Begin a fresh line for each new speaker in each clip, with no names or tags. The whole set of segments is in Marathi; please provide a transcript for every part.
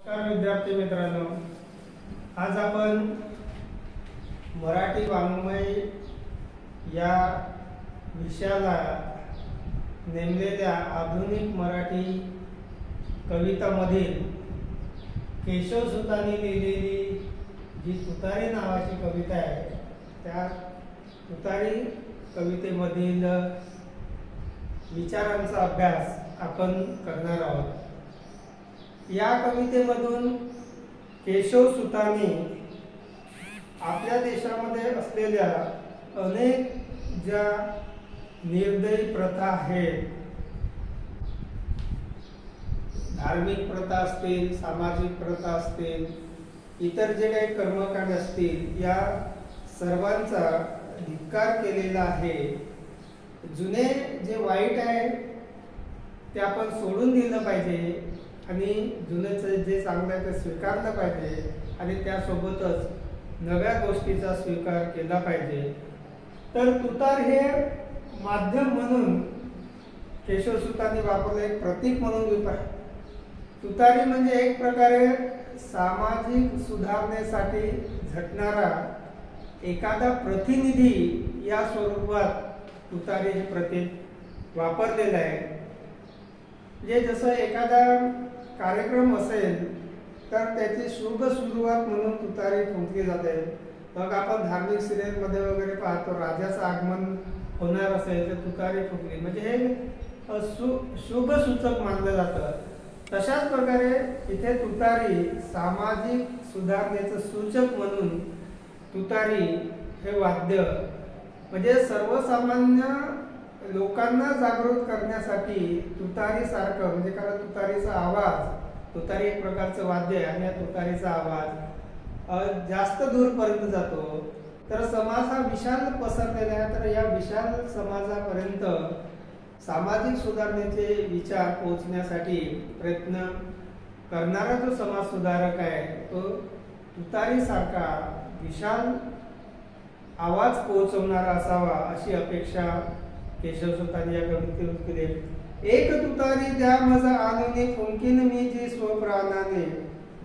नमस्कार विद्यार्थी मित्रांनो, आज आपण मराठी वाङ्मय या विषयाला नेमलेल्या आधुनिक मराठी कवितामधील केशवसुतांनी लिहिलेली जी तुतारी नावाची कविता आहे त्या तुतारी कवितेमधील विचारांचा अभ्यास आपण करणार आहोत। या कवितेमधून केशवसुतांनी आपल्या देशामध्ये असलेल्या अनेक ज्या निर्दयी प्रथा आहेत, धार्मिक प्रथा असतील, सामाजिक प्रथा असतील, इतर जे काही कर्मकांड असतील, या सर्वांचा धिक्कार केलेला आहे। जुने जे वाईट आहे ते आपण सोडून दिलं पाहिजे आणि जुनेचं जे चांगलं आहे ते स्वीकारलं पाहिजे आणि त्यासोबतच नव्या गोष्टीचा स्वीकार केला पाहिजे। तर तुतार हे माध्यम म्हणून केशवसुतांनी वापरले, एक प्रतीक म्हणून तुतारी म्हणजे एक प्रकारे सामाजिक सुधारणेसाठी झटणारा एखादा प्रतिनिधी या स्वरूपात तुतारी हे प्रतीक वापरलेलं आहे। म्हणजे जसं एखादा कार्यक्रम असेल तर त्याची शुभ सुरुवात म्हणून तुतारी फुंकली जाते। मग आपण धार्मिक सिरियलमध्ये वगैरे पाहतो, राजाचं आगमन होणार असेल तर तुतारी फुंकली, म्हणजे हे शुभ सूचक मानलं जातं। तशाच प्रकारे इथे तुतारी सामाजिक सुधारणेचं सूचक म्हणून तुतारी हे वाद्य म्हणजे सर्वसामान्य लोकांना जागृत करण्यासाठी तुतारी सारखं, म्हणजे कारण तुतारीचा आवाज, तुतारी एक प्रकारचं वाद्य आहे आणि या तुतारीचा आवाज जास्त दूरपर्यंत जातो। तर समाज हा विशाल पसरलेला आहे, तर या विशाल समाजापर्यंत सामाजिक सुधारणेचे विचार पोहोचण्यासाठी प्रयत्न करणारा जो समाज सुधारक आहे तो तुतारी सारखा विशाल आवाज पोहोचवणारा असावा अशी अपेक्षा केशवसुतांनी या कवितेतून केली। एक तुतारी द्या मजा आणून फुंकीन मी जी स्वप्राणाने,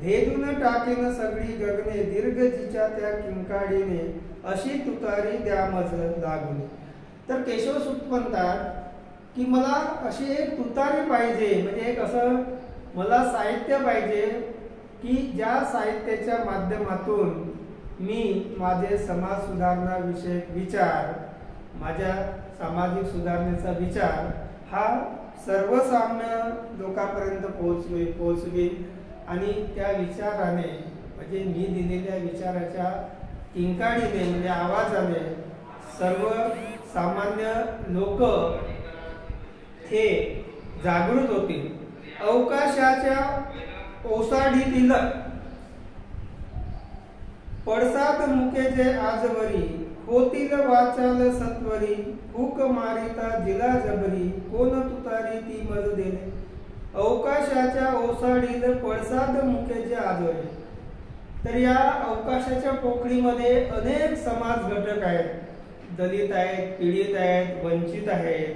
भेदून टाकेन सगळी गगने दीर्घ जिच्या त्या किंकाळीने, अशी तुतारी द्या मज लागून। तर केशवसुत म्हणतात की मला अशी एक तुतारी पाहिजे, म्हणजे एक असं मला साहित्य पाहिजे की ज्या साहित्याच्या माध्यमातून मी माझे समाज सुधारणा विषयक विचार, माझ्या सामाजिक सुधारणेचा विचार हा सर्वसामान्य लोकांपर्यंत पोहोचवेल आणि त्या विचाराने, म्हणजे मी दिलेल्या विचाराच्या किंकाळीने म्हणजे आवाजाने सर्वसामान्य लोक हे जागृत होतील। अवकाशाच्या ओसाडीतील पडसाद मुके जे आजवरी, होतील वाचाल सत्वरी, फूक मारिता जिला जबरी, कोण तुतारी ती मज देणे। अवकाशाच्या ओसाडील पडसाद मुके जे आजवरी, तर या अवकाशाच्या पोकळीमध्ये अनेक समाज घटक आहेत, दलित आहेत, पीडित आहेत, वंचित आहेत,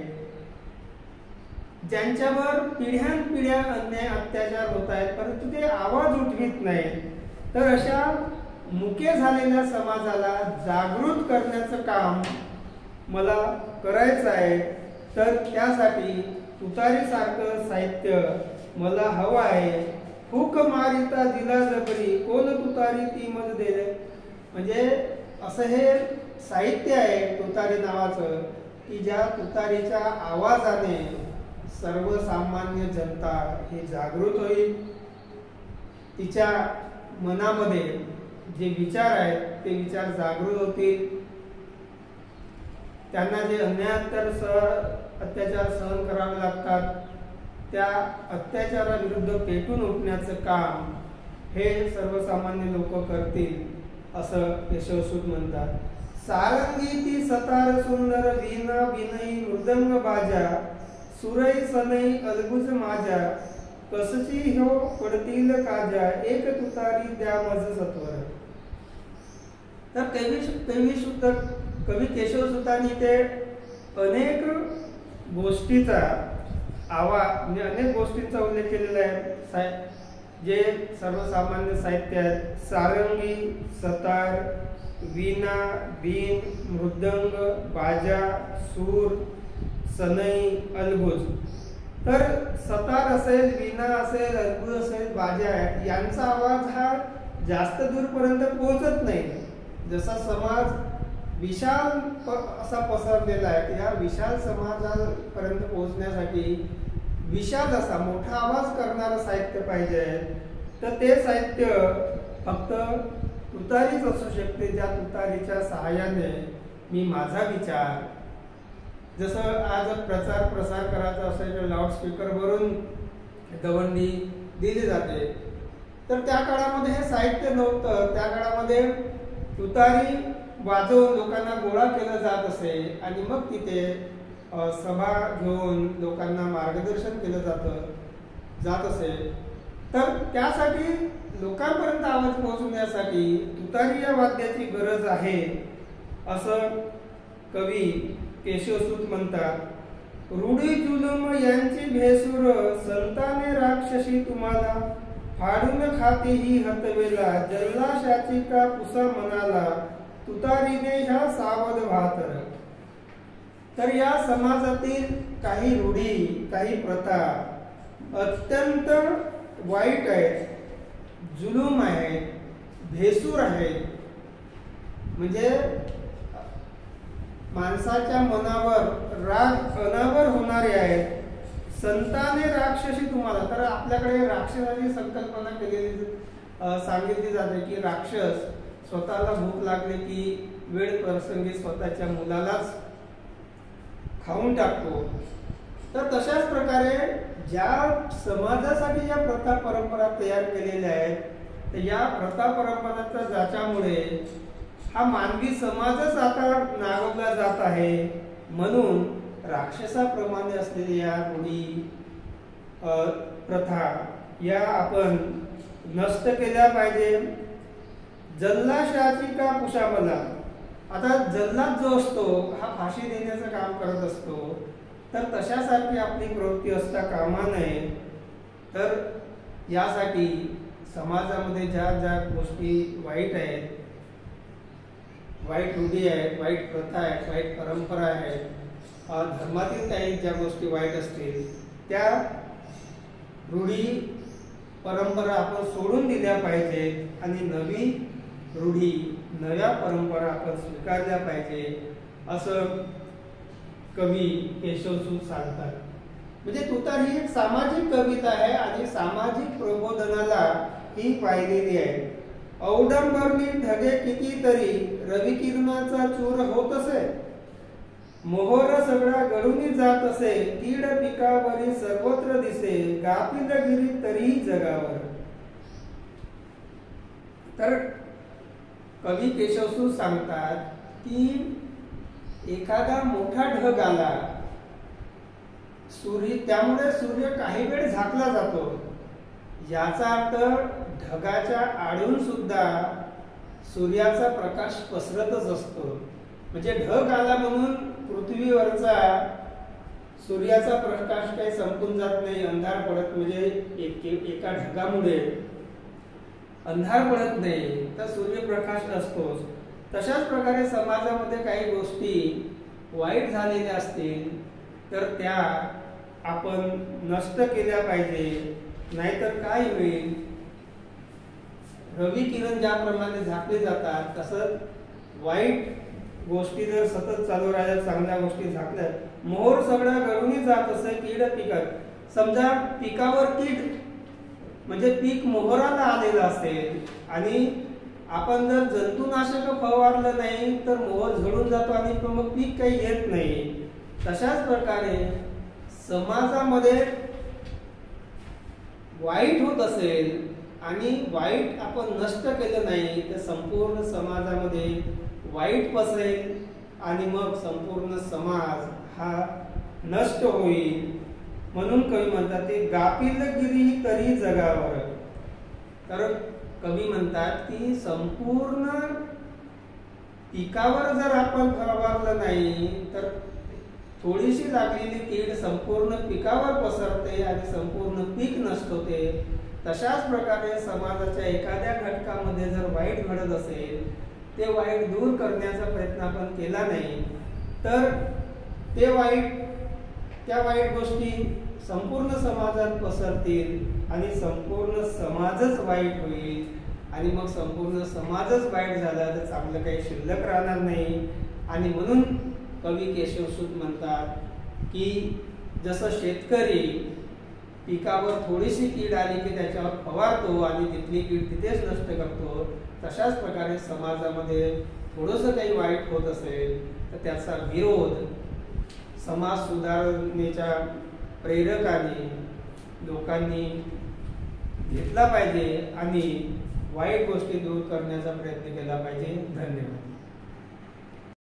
ज्यांच्यावर पिढ्यानपिढ्या अन्याय अत्याचार होत आहेत, परंतु ते आवाज उठवित नाहीत। तर अशा मुके झालेल्या समाजाला जागृत करण्याचं काम मला करायचं आहे। तर त्यासाठी तुतारी सारखं साहित्य मला हवं आहे। फूक मारिता दिला जबरी, कोण तुतारी ती मज देणे, म्हणजे असं हे साहित्य आहे तुतारी नावाचं की ज्या तुतारीच्या आवाजाने सर्वसामान्य जनता ही जागृत होईल, तिच्या मनामध्ये जे विचार आहेत ते विचार जागृत होतील, त्यांना जे अत्याचार सहन करावे लागतात त्या अत्याचाराविरुद्ध पेटून उठण्याचं काम हे सर्वसामान्य लोक करतील असं केशवसूत म्हणतात। सारंगी ती सतार सुंदर, वीणा विनयी मृदंग बाजा, सुरई सनई अलगुज माझ्या, कसची हो पडतील काजा, एक तुतारी द्या मज सत्वर। तर कवी केशवसुतांनी ते अनेक गोष्टीचा आवाज म्हणजे अनेक गोष्टींचा उल्लेख केलेला आहे। जे सर्वसामान्य साहित्य आहेत, सारंगी, सतार, वीणा, बीन, मृदंग, बाजा, सूर, सनई, अलगुज. तर सतार असेल, वीणा असेल, अलगुज असेल, बाजा आहेत, यांचा आवाज हा जास्त दूरपर्यंत पोहोचत नाही. जसा समाज विशाल असा पसरलेला आहे, या विशाल समाजापर्यंत पोहोचण्यासाठी विशाल असा मोठा आवाज करणारं साहित्य पाहिजे. तर ते साहित्य फक्त तुतारीच असू शकते, ज्या तुतारीच्या सहाय्याने मी माझा विचार, जसं आज प्रचार प्रसार करायचा असेल तर लाऊडस्पीकरवरून दवंडी दिली जाते. तर त्या काळामध्ये हे साहित्य नव्हतं. त्या काळामध्ये तुतारी वाजवून लोकांना गोळा केलं जात असे आणि मग तिथे सभा घेऊन लोकांना मार्गदर्शन केलं जात असे. तर त्यासाठी लोकांपर्यंत आवाज पोहोचवण्यासाठी तुतारी या वाद्याची गरज आहे असं कवी केशवसूत म्हणतात. रूढी जुलूम यांची भेसूर, संताने राक्षसी तुम्हाला, फाडून खाती ही हतवेला, जल्लाशाची का पुसा मनाला, तुतारीने ह्या सावध भातर. तर या समाजातील काही रूढी, काही प्रथा अत्यंत वाईट आहेत, जुलूम आहेत, भेसूर आहेत. म्हणजे माणसाच्या मनावर राग अनावर होणारे आहेत. संताने राक्षसी तुम्हाला, तर आपल्याकडे राक्षसाची संकल्पना केलेली सांगितली जाते की राक्षस स्वतःला भूक लागले की वेळ प्रसंगी स्वतःच्या मुलालाच खाऊन टाकतो. तर तशाच प्रकारे ज्या समाजासाठी या प्रथा परंपरा तयार केलेल्या आहेत, तर या प्रथा परंपरांचा ज्याच्यामुळे हा मानवी समाजच आता नागवला जात आहे. म्हणून राक्षसाप्रमाणे असलेल्या या रूढी प्रथा या आपण नष्ट केल्या पाहिजे. जल्लाशाची का पुशामला, आता जल्लाद जो असतो हा फाशी देण्याचं काम करत असतो. तर तशासारखी आपली प्रवृत्ती असता कामा नये. तर यासाठी समाजामध्ये ज्या ज्या गोष्टी वाईट आहेत, वाईट रूढी आहेत, वाईट प्रथा आहेत, वाईट परंपरा आहेत, धर्मातील काही ज्या गोष्टी वाईट असतील त्या रूढी परंपरा आपण सोडून दिल्या पाहिजेत आणि नवी रूढी, नव्या परंपरा आपण स्वीकारल्या पाहिजे असं कवी केशवसूत सांगतात. म्हणजे तुतारी ही एक सामाजिक कविता आहे आणि सामाजिक प्रबोधनाला ही पाहिलेली आहे. औडंबरनी ढगे कितीतरी, रवी किरणाचा चूर होत असे, मोहर सगळा गळून जात असे, कीड पिकावरी सर्वत्र दिसे, गापिलगिरी तरीही जगावर. तर कवी केशवसूत सांगतात की एखादा मोठा ढग आला, त्यामुळे सूर्य काही वेळ झाकला जातो. याचा अर्थ ढगाच्या आडून सुद्धा सूर्याचा प्रकाश पसरतच असतो. म्हणजे ढग आला म्हणून पृथ्वीवरचा सूर्याचा प्रकाश काही संपून जात नाही, अंधार पडत, म्हणजे एका ढगामुळे अंधार पडत नाही, तर सूर्यप्रकाश असतोच. तशाच प्रकारे समाजामध्ये काही गोष्टी वाईट झालेल्या असतील तर त्या आपण नष्ट केल्या पाहिजे. नाहीतर काय होईल, रवी किरण ज्याप्रमाणे झाकले जातात तसंच वाईट गोष्टी जर सतत चालू राहिल्या, चांगल्या गोष्टी झाकल्या, मोहर सगळा गळून जात असे, कीड पिकात. समजा पिकावर कीड म्हणजे पीक मोहराला आलेलं असेल आणि आपण जर जंतुनाशक फवारलं नाही तर मोहर झडून जातो आणि मग पीक काही येत नाही. तशाच प्रकारे समाजामध्ये वाईट होत असेल आणि वाईट आपण नष्ट केलं नाही तर संपूर्ण समाजामध्ये वाईट पसरेल आणि मग संपूर्ण समाज हा नष्ट होईल. म्हणून कवी म्हणतात ते गापिलगिरी तरी जगावर. तर कवी म्हणतात की संपूर्ण पिकावर जर आपण फवारलं नाही तर थोडीशी लागलेली कीड संपूर्ण पिकावर पसरते आणि संपूर्ण पीक नष्ट होते. तशाच प्रकारे समाजाच्या एखाद्या घटकामध्ये जर वाईट घडत असेल, ते वाईट दूर करण्याचा प्रयत्न आपण केला नाही तर त्या वाईट गोष्टी संपूर्ण समाजात पसरतील आणि संपूर्ण समाजच वाईट होईल आणि मग संपूर्ण समाजच वाईट झाला तर चांगलं काही शिल्लक राहणार नाही. आणि म्हणून कवी केशवसूत म्हणतात की जसं शेतकरी पिकावर थोडीशी कीड आली की त्याच्यावर फवारतो आणि तिथली कीड तिथेच नष्ट करतो, तशाच प्रकारे समाजामध्ये थोडंसं काही वाईट होत असेल तर त्याचा विरोध समाज सुधारणेच्या प्रेरकांनी लोकांनी घेतला पाहिजे आणि वाईट गोष्टी दूर करण्याचा प्रयत्न केला पाहिजे. धन्यवाद.